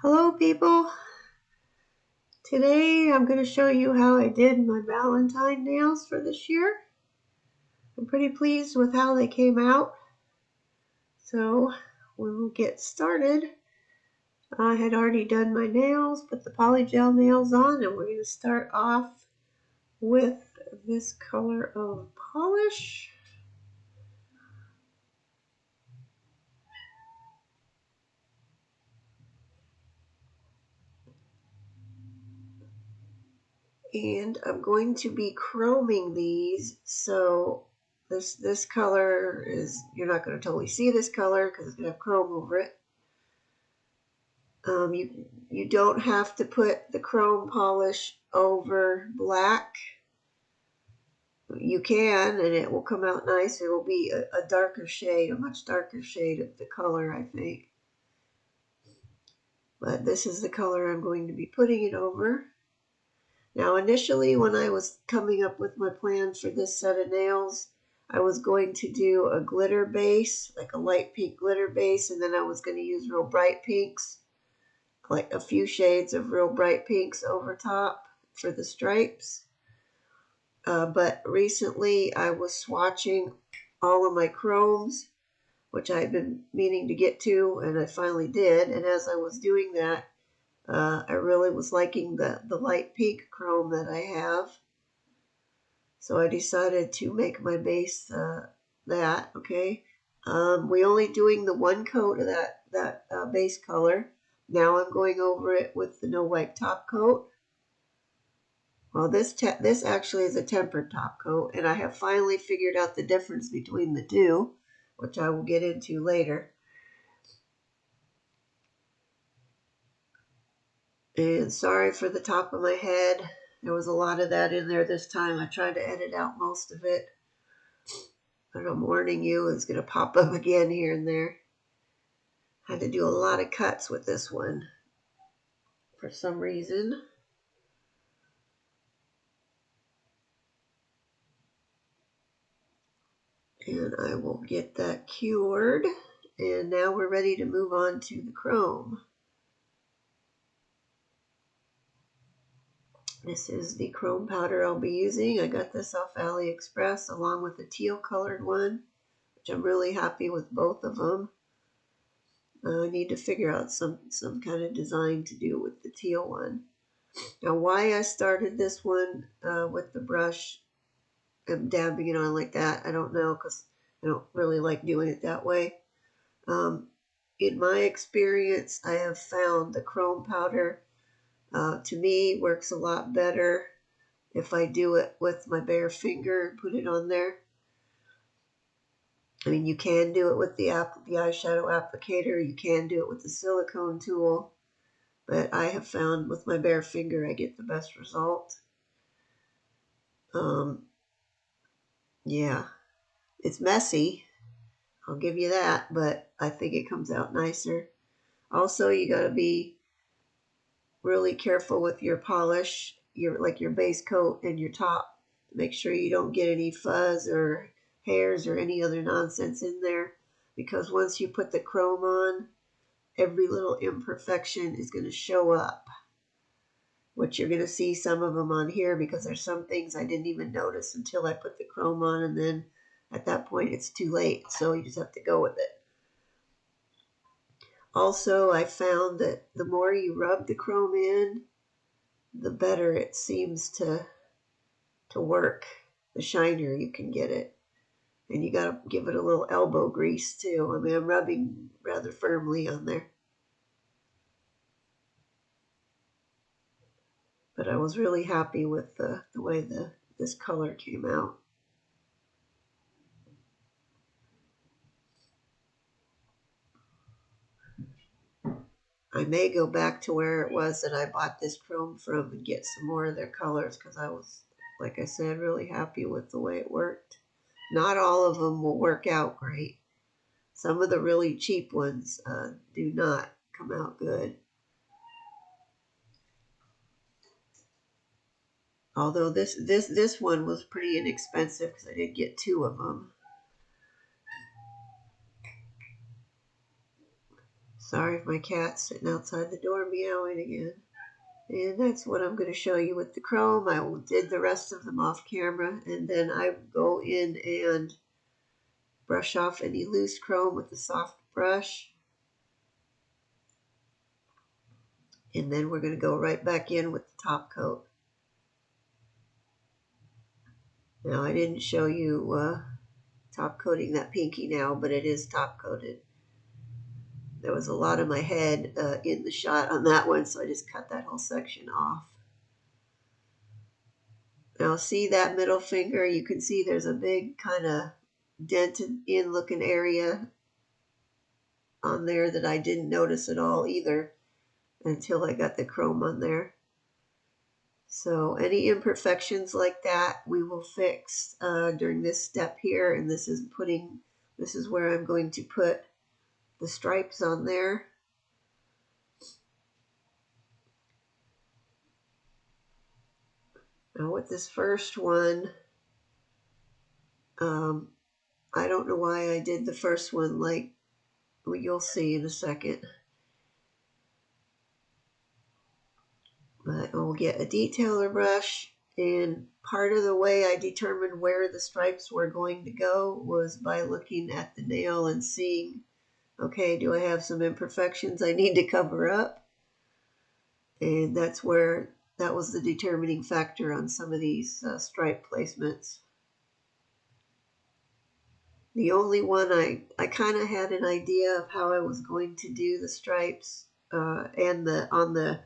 Hello people! Today I'm going to show you how I did my Valentine nails for this year. I'm pretty pleased with how they came out. So we'll get started. I had already done my nails, put the polygel nails on, and we're going to start off with this color of polish. And I'm going to be chroming these, so this color is, you're not going to totally see this color because it's going to have chrome over it. You don't have to put the chrome polish over black. You can, and it will come out nice. It will be a darker shade, a much darker shade of the color, I think. But this is the color I'm going to be putting it over. Now, initially, when I was coming up with my plans for this set of nails, I was going to do a glitter base, like a light pink glitter base, and then I was going to use real bright pinks, like a few shades of real bright pinks over top for the stripes. But recently I was swatching all of my chromes, which I've been meaning to get to, and I finally did. And as I was doing that, I really was liking the light pink chrome that I have. So I decided to make my base that, okay. We're only doing the one coat of that base color. Now I'm going over it with the no wipe top coat. Well, this actually is a tempered top coat, and I have finally figured out the difference between the two, which I will get into later. And sorry for the top of my head. There was a lot of that in there this time. I tried to edit out most of it. But I'm warning you, it's going to pop up again here and there. Had to do a lot of cuts with this one for some reason. And I will get that cured. And now we're ready to move on to the chrome. This is the chrome powder I'll be using. I got this off AliExpress along with the teal colored one, which I'm really happy with both of them. I need to figure out some kind of design to do with the teal one. Now, why I started this one with the brush and dabbing it on like that, I don't know, because I don't really like doing it that way. In my experience, I have found the chrome powder to me works a lot better if I do it with my bare finger and put it on there. I mean, you can do it with the eyeshadow applicator. You can do it with the silicone tool. But I have found with my bare finger, I get the best result. Yeah, it's messy. I'll give you that. But I think it comes out nicer. Also, you got to be really careful with your polish, your base coat and your top. Make sure you don't get any fuzz or hairs or any other nonsense in there, because once you put the chrome on, every little imperfection is going to show up, which you're going to see some of them on here, because there's some things I didn't even notice until I put the chrome on, and then at that point it's too late, so you just have to go with it. Also, I found that the more you rub the chrome in, the better it seems to work, the shinier you can get it. And you got to give it a little elbow grease too. I mean, I'm rubbing rather firmly on there. But I was really happy with the way this color came out. I may go back to where it was that I bought this chrome from and get some more of their colors, because I was, like I said, really happy with the way it worked. Not all of them will work out great. Some of the really cheap ones do not come out good. Although this one was pretty inexpensive because I did get 2 of them. Sorry if my cat's sitting outside the door meowing again. And that's what I'm going to show you with the chrome. I did the rest of them off camera, and then I go in and brush off any loose chrome with a soft brush. And then we're going to go right back in with the top coat. Now I didn't show you top coating that pinky now, but it is top coated. There was a lot of my head in the shot on that one, so I just cut that whole section off. Now see that middle finger? You can see there's a big kind of dented in looking area on there that I didn't notice at all either until I got the chrome on there. So any imperfections like that we will fix during this step here, and this is where I'm going to put the stripes on there. Now with this first one, I don't know why I did the first one like you'll see in a second. But I'll get a detailer brush, and part of the way I determined where the stripes were going to go was by looking at the nail and seeing, okay, do I have some imperfections I need to cover up? And that was the determining factor on some of these stripe placements. The only one I kind of had an idea of how I was going to do the stripes, and on the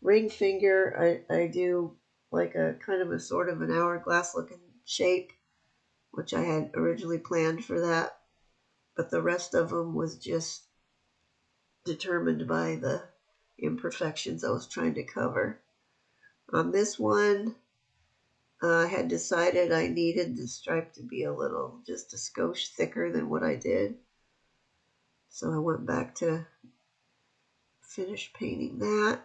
ring finger, I do like a kind of a sort of an hourglass looking shape, which I had originally planned for that. But the rest of them was just determined by the imperfections I was trying to cover. On this one, I had decided I needed the stripe to be just a skosh thicker than what I did. So I went back to finish painting that.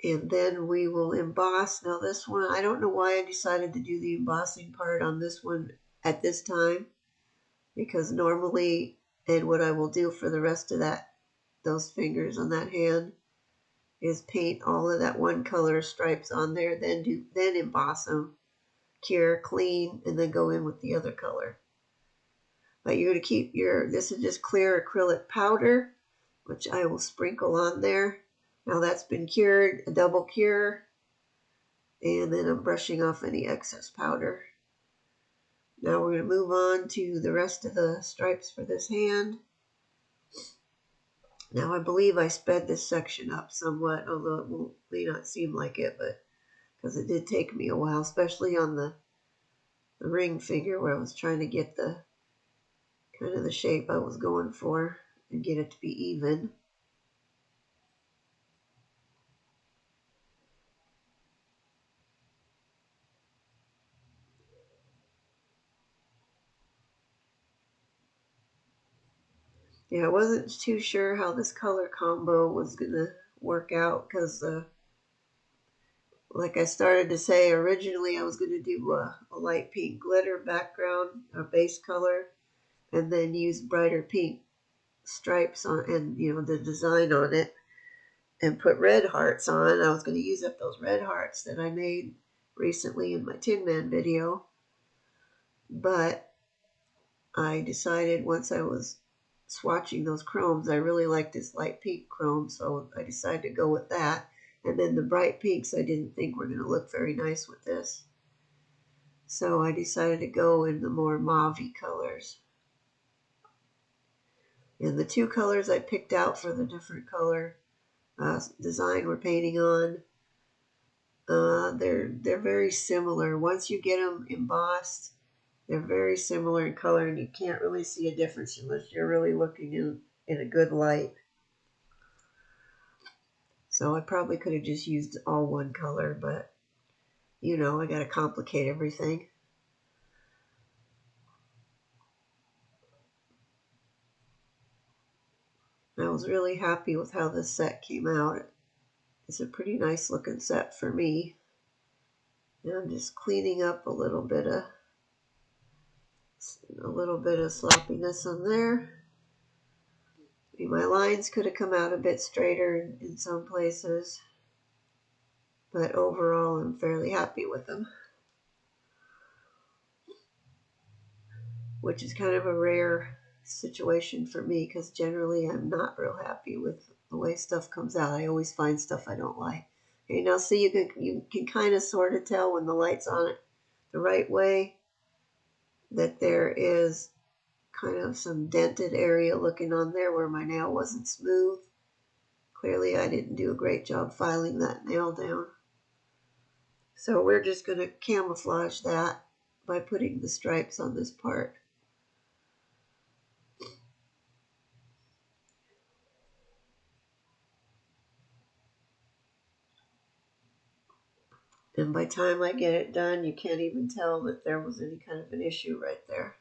And then we will emboss. Now this one, I don't know why I decided to do the embossing part on this one at this time, because normally, and what I will do for the rest of those fingers on that hand, is paint all of that one color stripes on there, then emboss them, cure, clean, and then go in with the other color. But you're going to keep this is just clear acrylic powder, which I will sprinkle on there. Now that's been cured, a double cure, and then I'm brushing off any excess powder. Now we're going to move on to the rest of the stripes for this hand. Now I believe I sped this section up somewhat, although it may not seem like it, but because it did take me a while, especially on the ring finger where I was trying to get the kind of the shape I was going for and get it to be even. Yeah, I wasn't too sure how this color combo was going to work out because, like I started to say, originally I was going to do a light pink glitter background, a base color, and then use brighter pink stripes on, and the design on it, and put red hearts on. I was going to use up those red hearts that I made recently in my Tin Man video, but I decided once I was swatching those chromes, I really liked this light pink chrome, so I decided to go with that. And then the bright pinks I didn't think were going to look very nice with this, so I decided to go in the more mauve-y colors. And the two colors I picked out for the different color design we're painting on, they're very similar. Once you get them embossed, they're very similar in color, and you can't really see a difference unless you're really looking in a good light. So I probably could have just used all one color, but I got to complicate everything. I was really happy with how this set came out. It's a pretty nice looking set for me. And I'm just cleaning up a little bit of A little bit of sloppiness on there. My lines could have come out a bit straighter in some places, but overall I'm fairly happy with them, which is kind of a rare situation for me because generally I'm not real happy with the way stuff comes out. I always find stuff I don't like. Okay, now see, you can kind of sort of tell when the light's on it the right way that there is kind of some dented area looking on there where my nail wasn't smooth. Clearly I didn't do a great job filing that nail down. So we're just going to camouflage that by putting the stripes on this part. And by the time I get it done, you can't even tell that there was any kind of an issue right there.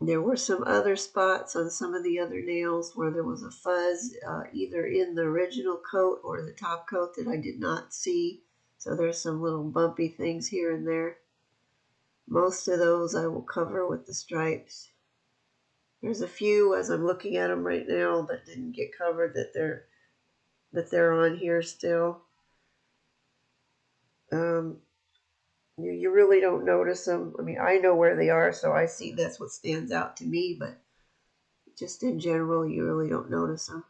There were some other spots on some of the other nails where there was a fuzz, either in the original coat or the top coat that I did not see. So there's some little bumpy things here and there. Most of those I will cover with the stripes. There's a few, as I'm looking at them right now, that didn't get covered, that they're on here still. You really don't notice them. I mean, I know where they are, so I see that's what stands out to me, but just in general, you really don't notice them.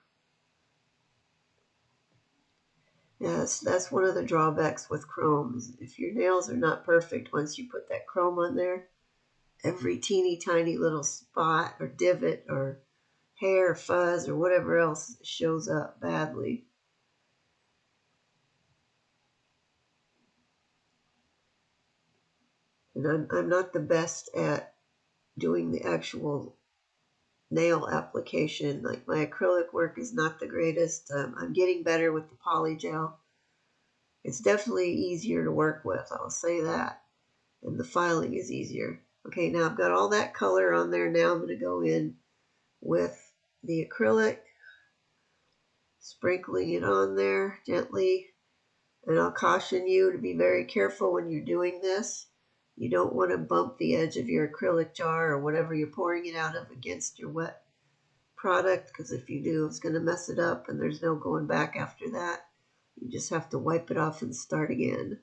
Yes, that's one of the drawbacks with chrome. If your nails are not perfect, once you put that chrome on there, every teeny tiny little spot or divot or hair, fuzz, or whatever else shows up badly. And I'm not the best at doing the actual nail application. Like my acrylic work is not the greatest. I'm getting better with the poly gel. It's definitely easier to work with, I'll say that. And the filing is easier. Okay, now I've got all that color on there. Now I'm going to go in with the acrylic, sprinkling it on there gently. And I'll caution you to be very careful when you're doing this. You don't want to bump the edge of your acrylic jar or whatever you're pouring it out of against your wet product, because if you do, it's going to mess it up and there's no going back after that. You just have to wipe it off and start again.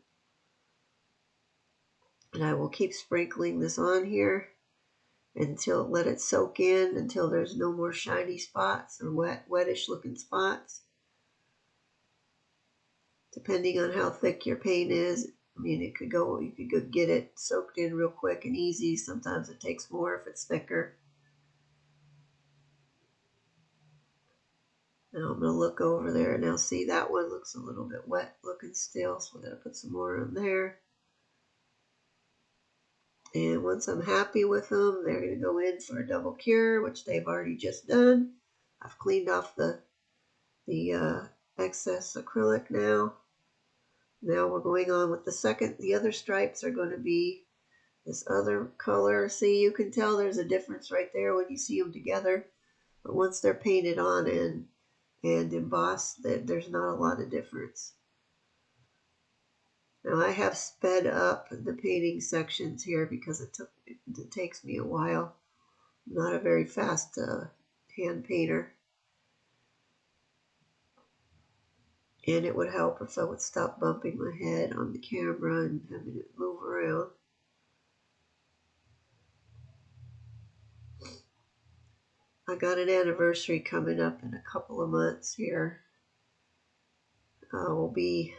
And I will keep sprinkling this on here until let it soak in until there's no more shiny spots or wettish looking spots. Depending on how thick your paint is, I mean, you could go get it soaked in real quick and easy. Sometimes it takes more if it's thicker. Now I'm going to look over there. Now see, that one looks a little bit wet looking still, so we're going to put some more on there. And once I'm happy with them, they're going to go in for a double cure, which they've already just done. I've cleaned off the excess acrylic now. Now we're going on with the other stripes are going to be this other color. See, you can tell there's a difference right there when you see them together. But once they're painted on and embossed, there's not a lot of difference. Now I have sped up the painting sections here because it takes me a while. I'm not a very fast hand painter. And it would help if I would stop bumping my head on the camera and having it move around. I got an anniversary coming up in a couple of months here. Will be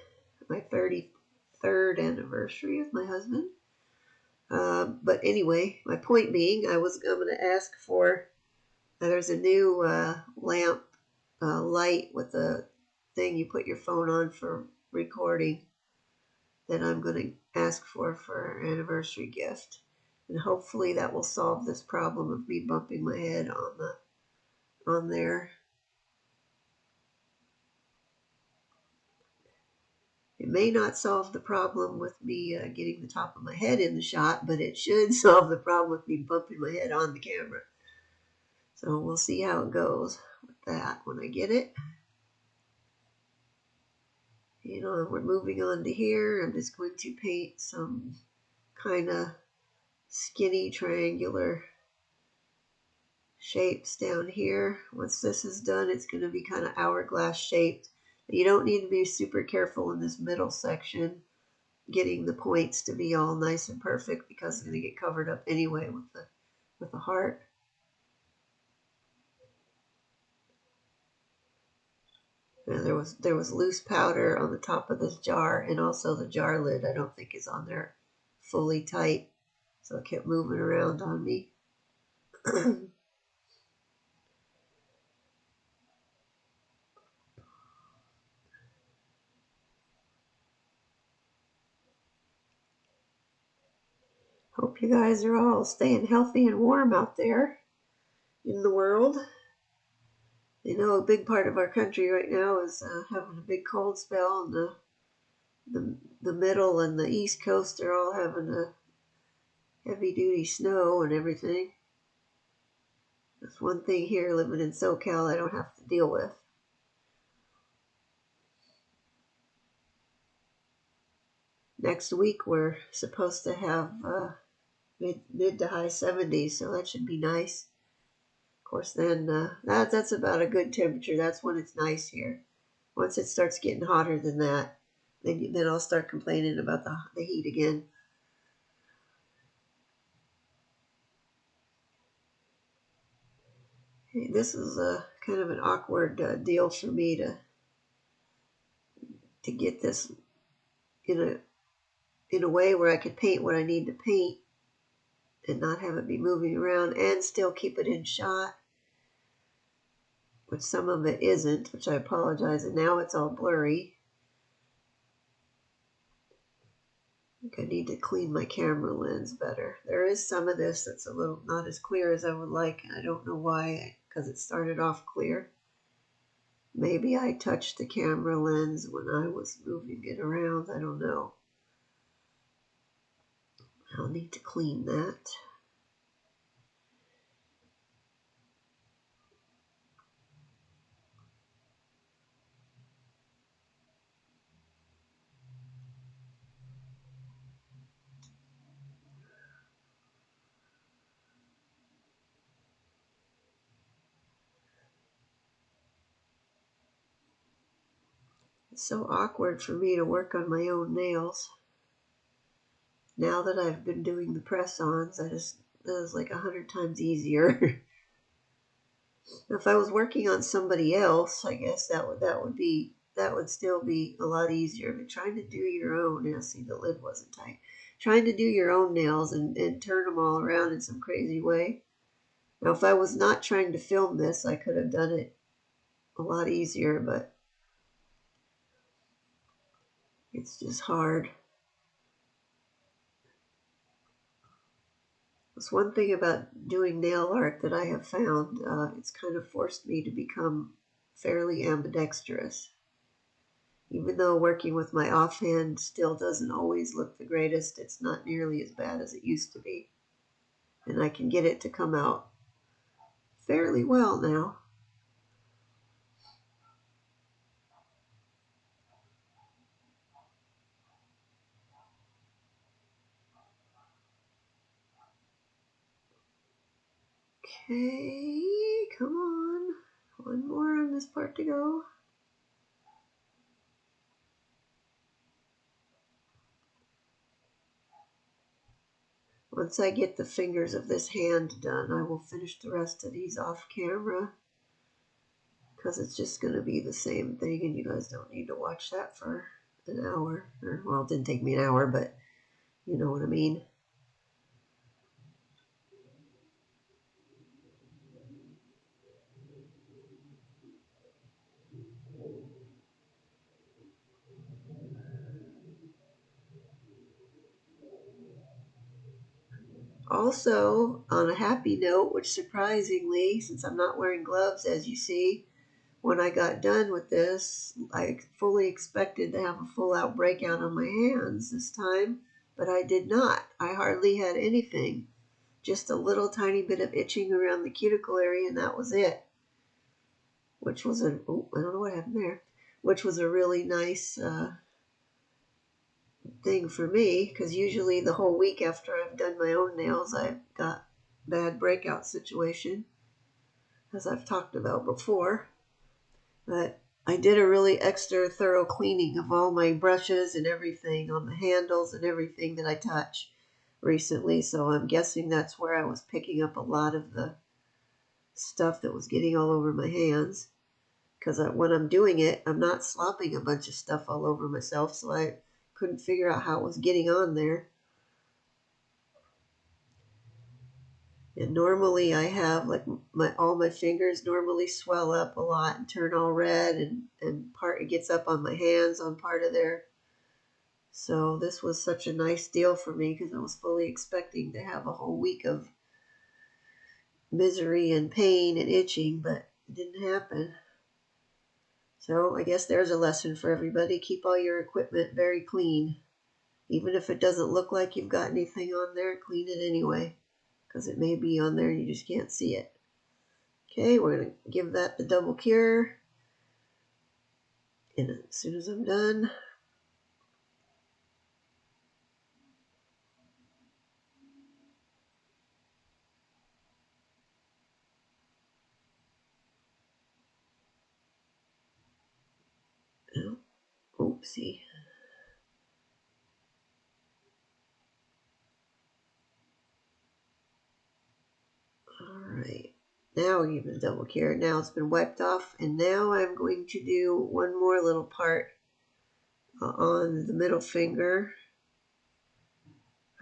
my 33rd anniversary with my husband. But anyway, my point being, I'm going to ask for, there's a new lamp light with a thing you put your phone on for recording that I'm going to ask for our anniversary gift. And hopefully that will solve this problem of me bumping my head on there. It may not solve the problem with me getting the top of my head in the shot, but it should solve the problem with me bumping my head on the camera. So we'll see how it goes with that when I get it. You know, we're moving on to here. I'm just going to paint some kind of skinny triangular shapes down here. Once this is done, it's going to be kind of hourglass shaped. You don't need to be super careful in this middle section, getting the points to be all nice and perfect, because it's going to get covered up anyway with the heart. Now there was loose powder on the top of this jar, and also the jar lid I don't think is on there fully tight, so it kept moving around on me. Hope you guys are all staying healthy and warm out there in the world. You know, a big part of our country right now is having a big cold spell, and the middle and the east coast are all having a heavy duty snow and everything. That's one thing here living in SoCal I don't have to deal with. Next week we're supposed to have mid to high 70s, so that should be nice. Of course, then that's about a good temperature. That's when it's nice here. Once it starts getting hotter than that, then I'll start complaining about the heat again. Hey, this is a kind of an awkward deal for me to get this in a way where I could paint what I need to paint and not have it be moving around and still keep it in shot, which some of it isn't, which I apologize, and now it's all blurry. I think I need to clean my camera lens better. There is some of this that's a little not as clear as I would like, and I don't know why, because it started off clear. Maybe I touched the camera lens when I was moving it around. I don't know. I'll need to clean that. It's so awkward for me to work on my own nails. Now that I've been doing the press-ons, that is like 100 times easier. If I was working on somebody else, I guess that would still be a lot easier. But trying to do your own, yeah, see, the lid wasn't tight. Trying to do your own nails and turn them all around in some crazy way. Now, if I was not trying to film this, I could have done it a lot easier, but it's just hard. That's one thing about doing nail art that I have found. It's kind of forced me to become fairly ambidextrous. Even though working with my offhand still doesn't always look the greatest, it's not nearly as bad as it used to be. And I can get it to come out fairly well now. Okay, come on. One more on this part to go. Once I get the fingers of this hand done, I will finish the rest of these off camera, because it's just going to be the same thing, and you guys don't need to watch that for an hour. Or, well, it didn't take me an hour, but you know what I mean. Also, on a happy note, which surprisingly, since I'm not wearing gloves, as you see, when I got done with this, I fully expected to have a full-out breakout on my hands this time, but I did not. I hardly had anything. Just a little tiny bit of itching around the cuticle area, and that was it. Which was I don't know what happened there. Which was a really nice thing for me, because usually the whole week after I've done my own nails, I've got bad breakout situation, as I've talked about before. But I did a really extra thorough cleaning of all my brushes and everything on the handles and everything that I touch recently, so I'm guessing that's where I was picking up a lot of the stuff that was getting all over my hands. Because when I'm doing it, I'm not slopping a bunch of stuff all over myself, so I couldn't figure out how it was getting on there. And normally I have like all my fingers normally swell up a lot and turn all red, and part it gets up on my hands on part of there. So this was such a nice deal for me because I was fully expecting to have a whole week of misery and pain and itching, but it didn't happen. So I guess there's a lesson for everybody. Keep all your equipment very clean. Even if it doesn't look like you've got anything on there, clean it anyway, because it may be on there and you just can't see it. Okay, we're going to give that the double cure. And as soon as I'm done, oh, oopsie. Alright, now we're giving a double cure. Now it's been wiped off, and now I'm going to do one more little part on the middle finger.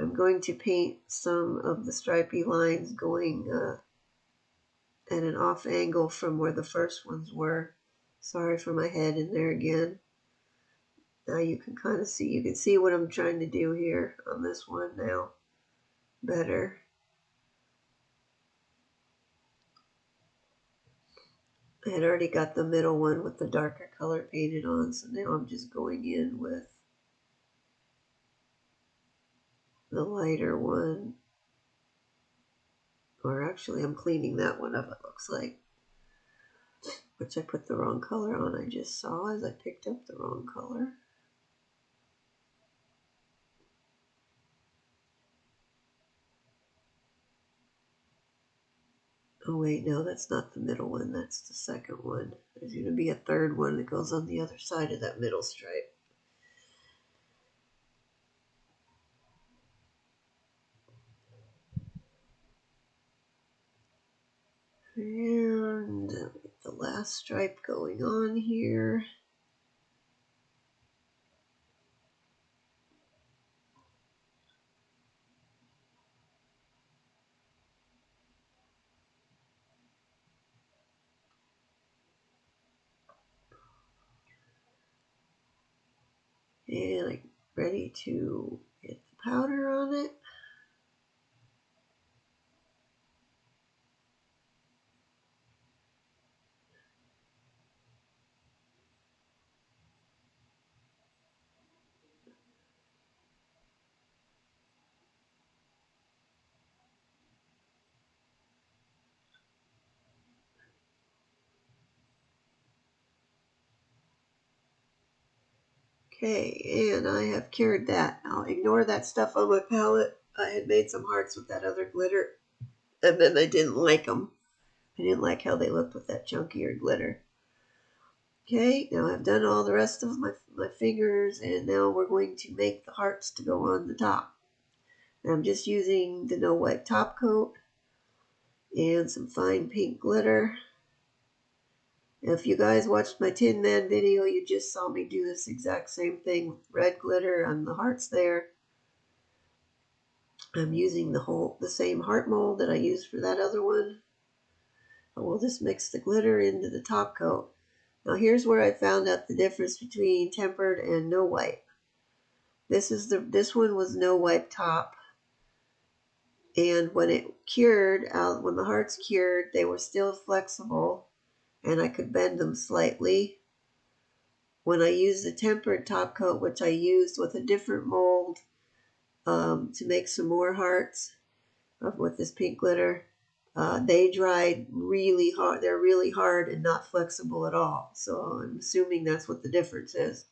I'm going to paint some of the stripy lines going at an off angle from where the first ones were. Sorry for my head in there again. Now you can kind of see, you can see what I'm trying to do here on this one now better. I had already got the middle one with the darker color painted on, so now I'm just going in with the lighter one. Or actually, I'm cleaning that one up, it looks like. Which I put the wrong color on, I just saw as I picked up the wrong color. Oh wait, no, that's not the middle one, that's the second one. There's going to be a third one that goes on the other side of that middle stripe. And the last stripe going on here. And I'm ready to get the powder on it. Okay, and I have cured that. Now ignore that stuff on my palette. I had made some hearts with that other glitter, and then I didn't like them. I didn't like how they looked with that chunkier glitter. Okay, now I've done all the rest of my fingers, and now we're going to make the hearts to go on the top. And I'm just using the No Wipe top coat and some fine pink glitter. If you guys watched my Tin Man video, you just saw me do this exact same thing with red glitter on the hearts there. I'm using the same heart mold that I used for that other one. We'll just mix the glitter into the top coat. Now here's where I found out the difference between tempered and no wipe. This one was no wipe top, and when it cured out, when the hearts cured, they were still flexible, and I could bend them slightly. When I used the tempered top coat, which I used with a different mold to make some more hearts with this pink glitter, they dried really hard. They're really hard and not flexible at all. So I'm assuming that's what the difference is.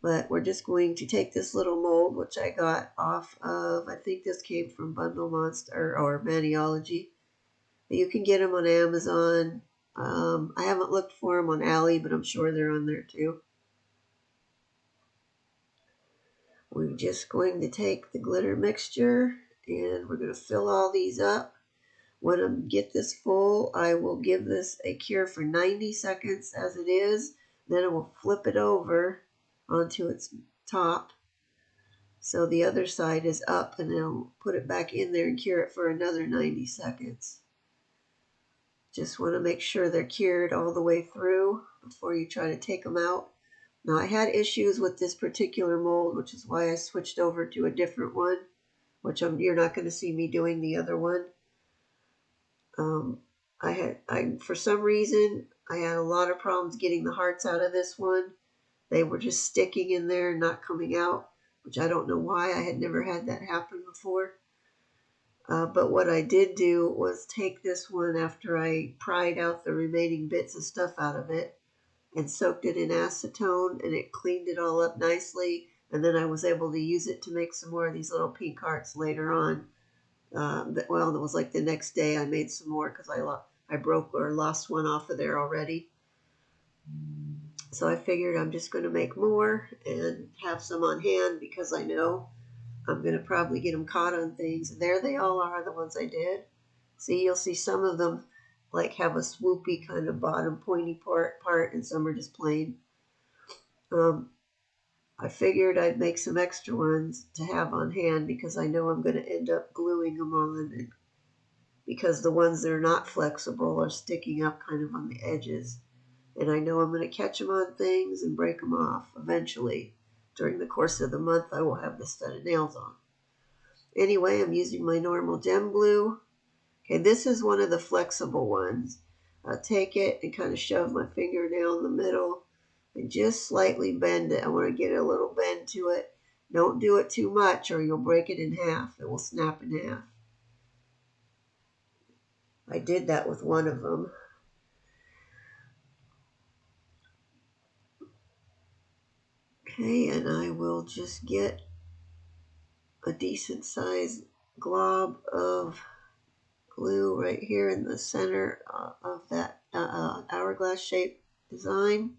But we're just going to take this little mold, which I got off of, I think this came from Bundle Monster or Maniology. You can get them on Amazon. I haven't looked for them on Ali, but I'm sure they're on there too. We're just going to take the glitter mixture and we're going to fill all these up. When I get this full, I will give this a cure for 90 seconds as it is. Then I will flip it over onto its top so the other side is up, and then I'll put it back in there and cure it for another 90 seconds. Just want to make sure they're cured all the way through before you try to take them out. Now, I had issues with this particular mold, which is why I switched over to a different one, which you're not going to see me doing the other one. For some reason, I had a lot of problems getting the hearts out of this one. They were just sticking in there and not coming out, which I don't know why. I had never had that happen before. But what I did do was take this one after I pried out the remaining bits of stuff out of it and soaked it in acetone, and it cleaned it all up nicely. And then I was able to use it to make some more of these little pink hearts later on. Well, it was like the next day I made some more because I broke or lost one off of there already. So I figured I'm just going to make more and have some on hand because I know I'm going to probably get them caught on things. And there they all are, the ones I did. See, you'll see some of them like have a swoopy kind of bottom pointy part and some are just plain. I figured I'd make some extra ones to have on hand because I know I'm going to end up gluing them on, and because the ones that are not flexible are sticking up kind of on the edges. And I know I'm going to catch them on things and break them off eventually. During the course of the month, I will have this set of nails on. Anyway, I'm using my normal gem glue. Okay, this is one of the flexible ones. I'll take it and kind of shove my fingernail in the middle and just slightly bend it. I want to get a little bend to it. Don't do it too much or you'll break it in half. It will snap in half. I did that with one of them. Okay, and I will just get a decent sized glob of glue right here in the center of that hourglass shaped design.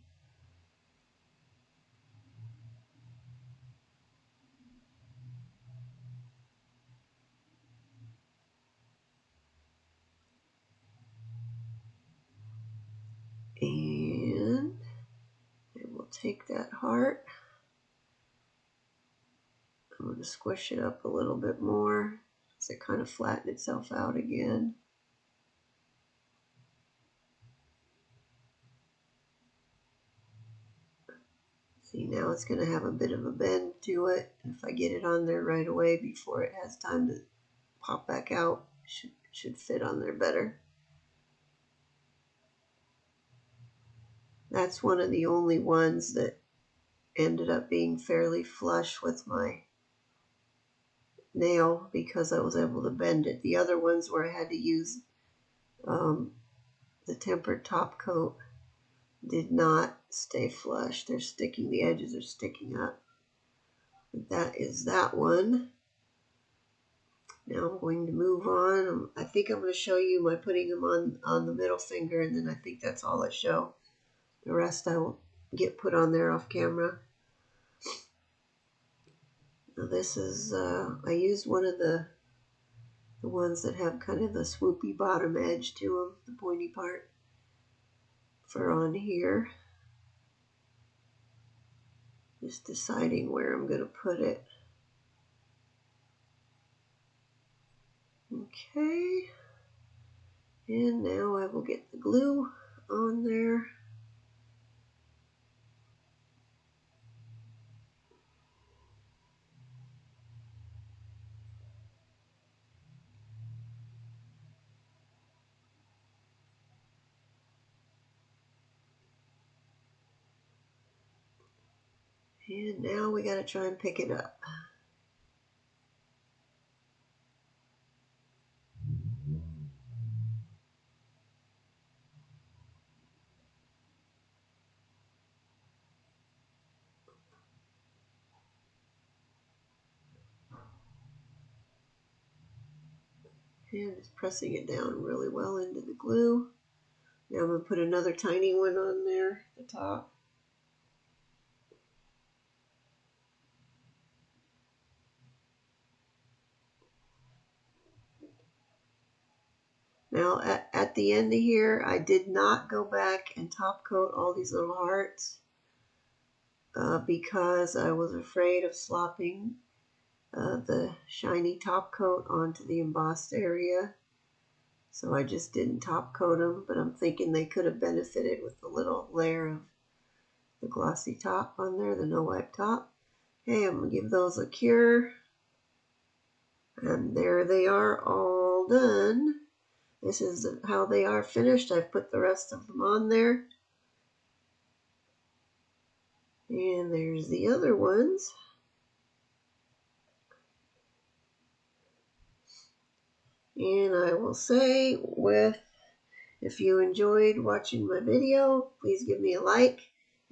And I will take that heart. I'm going to squish it up a little bit more so it kind of flatten itself out again. See, now it's going to have a bit of a bend to it. If I get it on there right away before it has time to pop back out, it should fit on there better. That's one of the only ones that ended up being fairly flush with my nail because I was able to bend it. The other ones where I had to use the tempered top coat did not stay flush. They're sticking, the edges are sticking up. That is that one. Now I'm going to move on. I think I'm going to show you my putting them on the middle finger, and then I think that's all I show. The rest I will get put on there off camera. Now this is, I used one of the ones that have kind of the swoopy bottom edge to them, the pointy part, for on here. Just deciding where I'm going to put it. Okay. And now I will get the glue on there. And now we got to try and pick it up. And just pressing it down really well into the glue. Now I'm going to put another tiny one on there at the top. Now at the end of here, I did not go back and top coat all these little hearts because I was afraid of slopping the shiny top coat onto the embossed area. So I just didn't top coat them, but I'm thinking they could have benefited with a little layer of the glossy top on there, the no wipe top. Okay, I'm going to give those a cure. And there they are, all done. This is how they are finished. I've put the rest of them on there. And there's the other ones. And I will say, if you enjoyed watching my video, please give me a like.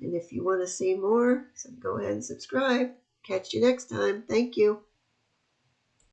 And if you want to see more, go ahead and subscribe. Catch you next time. Thank you.